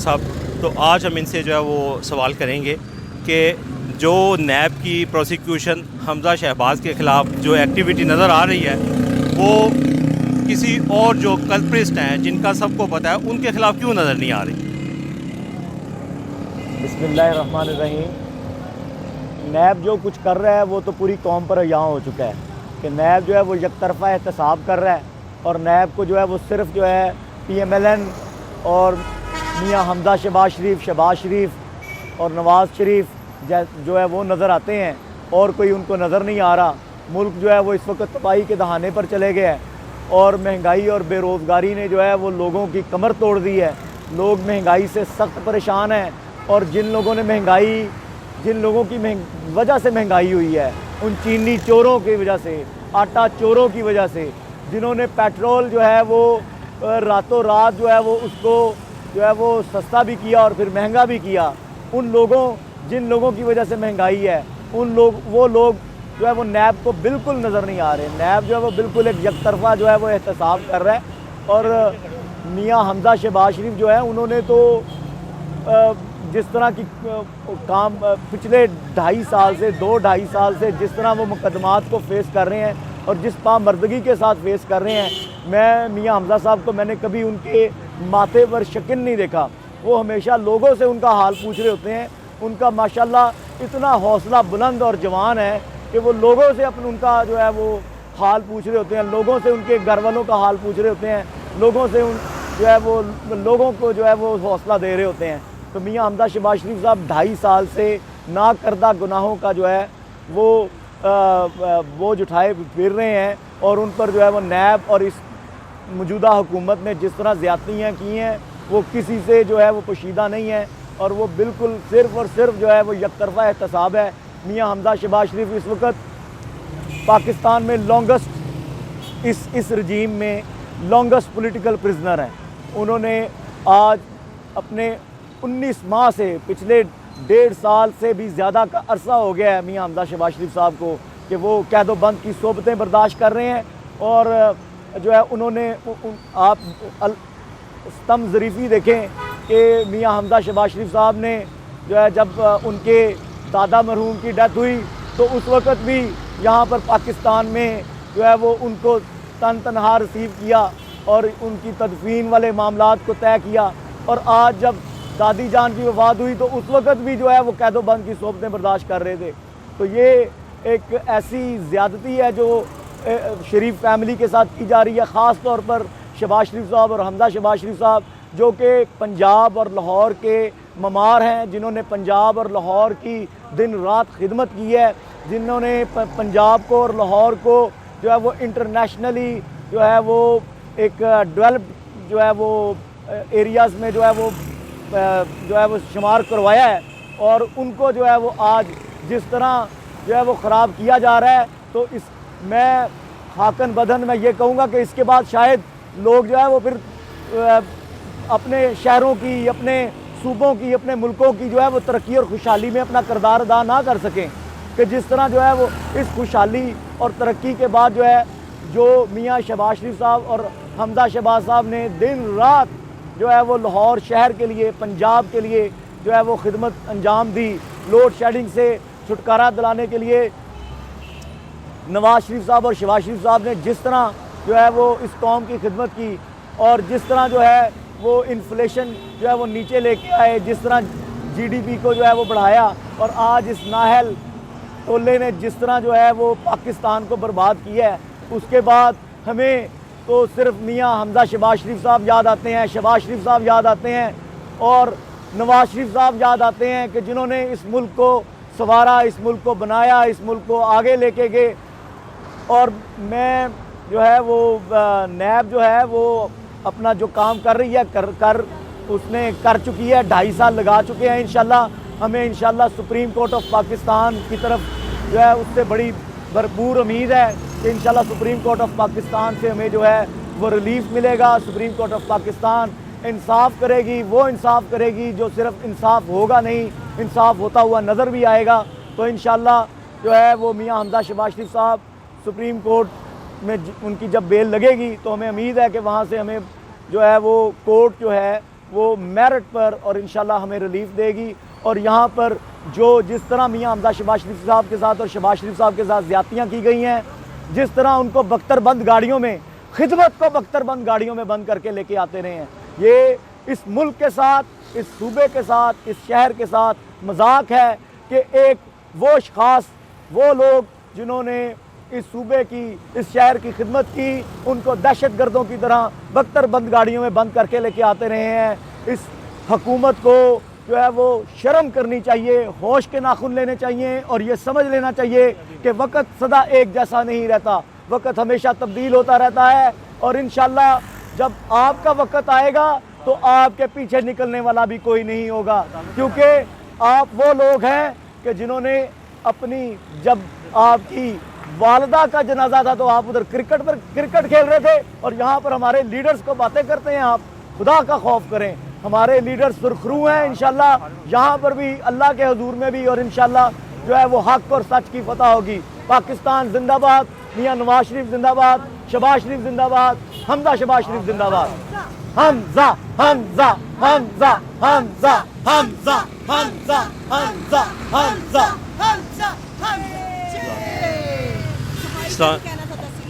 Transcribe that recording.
صاحب، تو آج ہم ان سے جو ہے وہ سوال کریں گے کہ جو نیب کی پروسیکیوشن حمزہ شہباز کے خلاف جو ایکٹیویٹی نظر آ رہی ہے وہ کسی اور جو کلپرسٹ ہیں جن کا سب کو پتہ ہے ان کے خلاف کیوں نظر نہیں آ رہی؟ بسم اللہ الرحمن الرحیم۔ نیب جو کچھ کر رہا ہے وہ تو پوری قوم پر یہاں ہو چکا ہے کہ نیب جو ہے وہ یک طرفہ احتساب کر رہا ہے، اور نیب کو جو ہے وہ صرف جو ہے پی ایم ایل این اور میاں حمزہ شہباز شریف اور نواز شریف جو ہے وہ نظر آتے ہیں، اور کوئی ان کو نظر نہیں آ رہا۔ ملک جو ہے وہ اس وقت تباہی کے دہانے پر چلے گئے ہیں، اور مہنگائی اور بے روزگاری نے جو ہے وہ لوگوں کی کمر توڑ دی ہے۔ لوگ مہنگائی سے سخت پریشان ہیں، اور جن لوگوں کی وجہ سے مہنگائی ہوئی ہے، ان چینی چوروں کی وجہ سے، آٹا چوروں کی وجہ سے، جنہوں نے پیٹرول جو ہے وہ راتوں رات جو ہے وہ اس کو جو ہے وہ سستا بھی کیا اور پھر مہنگا بھی کیا، جن لوگوں کی وجہ سے مہنگائی ہے وہ لوگ جو ہے وہ نیب کو بالکل نظر نہیں آ رہے۔ نیب جو ہے وہ بالکل ایک یک طرفہ جو ہے وہ احتساب کر رہا ہے، اور میاں حمزہ شہباز شریف جو ہے انہوں نے تو جس طرح کی کام پچھلے 2.5 سال سے جس طرح وہ مقدمات کو فیس کر رہے ہیں اور جس پامردگی کے ساتھ فیس کر رہے ہیں، میں میاں حمزہ صاحب کو میں نے کبھی ان کے ماتھے پر شکن نہیں دیکھا۔ وہ ہمیشہ لوگوں سے ان کا حال پوچھ رہے ہوتے ہیں۔ ان کا ماشاءاللہ اتنا حوصلہ بلند اور جوان ہے کہ وہ لوگوں سے ان کا جو ہے وہ حال پوچھ رہے ہوتے ہیں، لوگوں سے ان کے گھر والوں کا حال پوچھ رہے ہوتے ہیں، لوگوں سے جو ہے وہ لوگوں کو جو ہے وہ حوصلہ دے رہے ہوتے ہیں۔ تو میاں حمزہ شہباز شریف صاحب 2.5 سال سے نا کردہ گناہوں کا جو ہے وہ اٹھائے پھر رہے ہیں، اور ان پر جو ہے وہ نیب اور اس موجودہ حکومت نے جس طرح زیادتیاں کی ہیں وہ کسی سے جو ہے وہ پوشیدہ نہیں ہے، اور وہ بالکل صرف اور صرف جو ہے وہ یک طرفہ احتساب ہے۔ میاں حمزہ شہباز شریف اس وقت پاکستان میں اس رجیم میں لانگسٹ پولیٹیکل پرزنر ہیں۔ انہوں نے آج اپنے 19 ماہ سے پچھلے 1.5 سال سے بھی زیادہ کا عرصہ ہو گیا ہے میاں حمزہ شہباز شریف صاحب کو کہ وہ قید و بند کی صحبتیں برداشت کر رہے ہیں، اور جو ہے انہوں نے آپ ستم ظریفی دیکھیں کہ میاں حمزہ شہباز شریف صاحب نے جو ہے جب ان کے دادا مرحوم کی ڈیتھ ہوئی تو اس وقت بھی یہاں پر پاکستان میں جو ہے وہ ان کو تنہا ریسیو کیا اور ان کی تدفین والے معاملات کو طے کیا، اور آج جب دادی جان کی وفات ہوئی تو اس وقت بھی جو ہے وہ قید و بند کی صحبتیں برداشت کر رہے تھے۔ تو یہ ایک ایسی زیادتی ہے جو شریف فیملی کے ساتھ کی جا رہی ہے، خاص طور پر شہباز شریف صاحب اور حمزہ شہباز شریف صاحب جو کہ پنجاب اور لاہور کے معمار ہیں، جنہوں نے پنجاب اور لاہور کی دن رات خدمت کی ہے، جنہوں نے پنجاب کو اور لاہور کو جو ہے وہ انٹرنیشنلی جو ہے وہ ایک ڈیولپڈ جو ہے وہ ایریاز میں جو ہے وہ شمار کروایا ہے، اور ان کو جو ہے وہ آج جس طرح جو ہے وہ خراب کیا جا رہا ہے، تو میں خاکن بدن میں یہ کہوں گا کہ اس کے بعد شاید لوگ جو ہے وہ پھر اپنے شہروں کی، اپنے صوبوں کی، اپنے ملکوں کی جو ہے وہ ترقی اور خوشحالی میں اپنا کردار ادا نہ کر سکیں، کہ جس طرح جو ہے وہ اس خوشحالی اور ترقی کے بعد جو ہے جو میاں شہباز شریف صاحب اور حمزہ شہباز صاحب نے دن رات جو ہے وہ لاہور شہر کے لیے، پنجاب کے لیے جو ہے وہ خدمت انجام دی، لوڈ شیڈنگ سے چھٹکارا دلانے کے لیے نواز شریف صاحب اور شہباز شریف صاحب نے جس طرح جو ہے وہ اس قوم کی خدمت کی، اور جس طرح جو ہے وہ انفلیشن جو ہے وہ نیچے لے کے آئے، جس طرح جی ڈی پی کو جو ہے وہ بڑھایا، اور آج اس نااہل ٹولے نے جس طرح جو ہے وہ پاکستان کو برباد کیا ہے، اس کے بعد ہمیں تو صرف میاں حمزہ شہباز شریف صاحب یاد آتے ہیں، شہباز شریف صاحب یاد آتے ہیں، اور نواز شریف صاحب یاد آتے ہیں کہ جنہوں نے اس ملک کو سنوارا، اس ملک کو بنایا، اس ملک کو آگے لے کے گئے۔ اور میں جو ہے وہ نیب جو ہے وہ اپنا جو کام کر رہی ہے اس نے کر چکی ہے، 2.5 سال لگا چکے ہیں۔ انشاءاللہ ہمیں انشاءاللہ سپریم کورٹ آف پاکستان کی طرف جو ہے اس سے بڑی بھرپور امید ہے کہ انشاءاللہ سپریم کورٹ آف پاکستان سے ہمیں جو ہے وہ ریلیف ملے گا۔ سپریم کورٹ آف پاکستان انصاف کرے گی، وہ انصاف کرے گی جو صرف انصاف ہوگا نہیں، انصاف ہوتا ہوا نظر بھی آئے گا۔ تو انشاءاللہ جو ہے وہ میاں حمزہ شہباز شریف صاحب سپریم کورٹ میں ان کی جب بیل لگے گی تو ہمیں امید ہے کہ وہاں سے ہمیں جو ہے وہ کورٹ جو ہے وہ میرٹ پر اور انشاءاللہ ہمیں ریلیف دے گی. اور یہاں پر جو جس طرح میاں حمزہ شہباز شریف صاحب کے ساتھ اور شہباز شریف صاحب کے ساتھ زیادتیاں کی گئی ہیں, جس طرح ان کو بختر بند گاڑیوں میں, خدمت کو بختر بند گاڑیوں میں بند کر کے لے کے آتے رہے ہیں, یہ اس ملک کے ساتھ, اس صوبے کے ساتھ, اس شہر کے ساتھ مذاق ہے کہ ایک وہ اشخاص, وہ لوگ جنہوں نے اس صوبے کی, اس شہر کی خدمت کی, ان کو دہشت گردوں کی طرح بختر بند گاڑیوں میں بند کر کے لے کے آتے رہے ہیں. اس حکومت کو جو ہے وہ شرم کرنی چاہیے, ہوش کے ناخن لینے چاہیے اور یہ سمجھ لینا چاہیے کہ وقت سدا ایک جیسا نہیں رہتا, وقت ہمیشہ تبدیل ہوتا رہتا ہے. اور انشاءاللہ جب آپ کا وقت آئے گا تو آپ کے پیچھے نکلنے والا بھی کوئی نہیں ہوگا, کیونکہ آپ وہ لوگ ہیں کہ جنہوں نے اپنی, جب آپ کی والدہ کا جنازہ تھا تو آپ ادھر کرکٹ کھیل رہے تھے, اور یہاں پر ہمارے لیڈرز کو باتیں کرتے ہیں. آپ خدا کا خوف کریں, ہمارے لیڈرز سرخرو ہیں. انشاءاللہ یہاں پر بھی اللہ کے حضور میں بھی, اور انشاءاللہ جو ہے وہ حق اور سچ کی فتح ہوگی. پاکستان زندہ باد, میاں نواز شریف زندہ باد, شہباز شریف زندہ باد, حمزہ شہباز شریف زندہ باد. حمزہ حمزہ حمزہ حمزہ حمزہ حمزہ حمزہ حمزہ. السلام